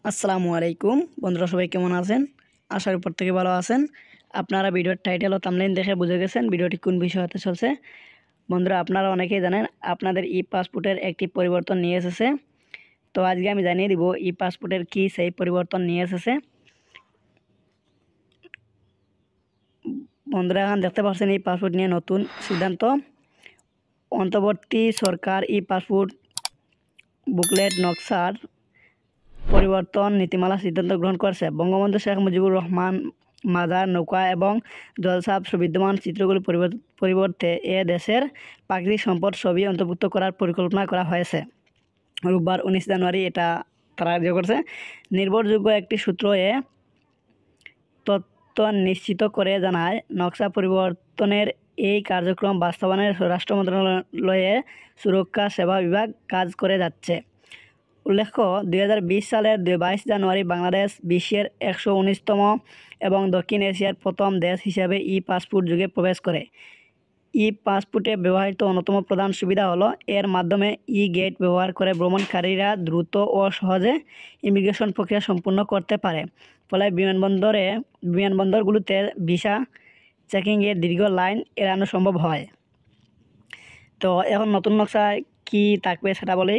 আসসালামু আলাইকুম বন্ধুরা, সবাই কেমন আছেন? আশার উপর থেকে ভালো আছেন। আপনারা ভিডিওর টাইটেল ও থাম্বনেইল দেখে বুঝে গেছেন ভিডিওটি কোন বিষয় হতে চলছে। বন্ধুরা, আপনারা অনেকেই জানেন আপনাদের ই পাসপোর্টের একটি পরিবর্তন নিয়ে এসেছে। তো আজকে আমি জানিয়ে দিব ই পাসপোর্টের কি সেই পরিবর্তন নিয়ে এসেছে। বন্ধুরা, এখন দেখতে পাচ্ছেন ই পাসপোর্ট নিয়ে নতুন সিদ্ধান্ত। অন্তর্বর্তী সরকার ই পাসপোর্ট বুকলেট নকশার পরিবর্তন নীতিমালা সিদ্ধান্ত গ্রহণ করেছে। বঙ্গবন্ধু শেখ মুজিবুর রহমান মাজার, নৌকা এবং জলছাপ বিদ্যমান চিত্রগুলি পরিবর্তে দেশের প্রাকৃতিক সম্পদ ছবি অন্তর্ভুক্ত করার পরিকল্পনা করা হয়েছে। রোববার 19 জানুয়ারি এটা তারা করেছে। নির্ভরযোগ্য একটি সূত্র তথ্য নিশ্চিত করে জানায়, নকশা পরিবর্তনের এই কার্যক্রম বাস্তবায়নে স্বরাষ্ট্র মন্ত্রণালয়ে সুরক্ষা সেবা বিভাগ কাজ করে যাচ্ছে। উল্লেখ্য, 2020 সালের 22 জানুয়ারি বাংলাদেশ বিশ্বের 119তম এবং দক্ষিণ এশিয়ার প্রথম দেশ হিসেবে ই পাসপোর্ট যুগে প্রবেশ করে। ই পাসপোর্টে ব্যবহৃত অন্যতম প্রধান সুবিধা হলো এর মাধ্যমে ই গেট ব্যবহার করে ভ্রমণকারীরা দ্রুত ও সহজে ইমিগ্রেশন প্রক্রিয়া সম্পূর্ণ করতে পারে। ফলে বিমানবন্দরগুলোতে ভিসা চেকিংয়ের দীর্ঘ লাইন এড়ানো সম্ভব হয়। তো এখন নতুন নকশায় কি থাকবে সেটা বলি।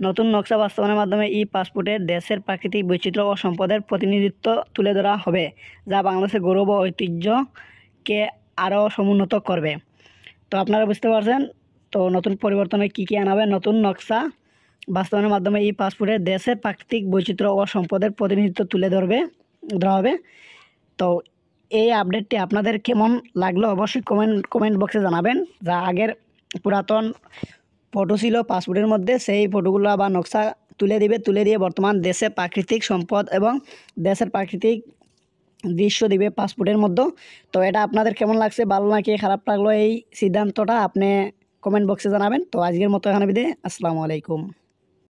নতুন নকশা বাস্তবায়নের মাধ্যমে ই পাসপোর্টে দেশের প্রাকৃতিক বৈচিত্র্য ও সম্পদের প্রতিনিধিত্ব তুলে ধরা হবে, যা বাংলাদেশের গৌরব ও ঐতিহ্যকে আরও সমুন্নত করবে। তো আপনারা বুঝতে পারছেন, তো নতুন পরিবর্তনে কী কী আনাবে। নতুন নকশা বাস্তবায়নের মাধ্যমে ই পাসপোর্টে দেশের প্রাকৃতিক বৈচিত্র্য ও সম্পদের প্রতিনিধিত্ব তুলে ধরা হবে। তো এই আপডেটটি আপনাদের কেমন লাগলো অবশ্যই কমেন্ট বক্সে জানাবেন। যা আগের পুরাতন ফটো ছিল পাসপোর্টের মধ্যে, সেই ফটোগুলো বা নকশা তুলে দিয়ে বর্তমান দেশে প্রাকৃতিক সম্পদ এবং দেশের প্রাকৃতিক দৃশ্য দিবে পাসপোর্টের মধ্যে। তো এটা আপনাদের কেমন লাগছে, ভালো নাকি খারাপ লাগলো এই সিদ্ধান্তটা, আপনি কমেন্ট বক্সে জানাবেন। তো আজকের মতো এখানে বিদায়। আসসালামু আলাইকুম।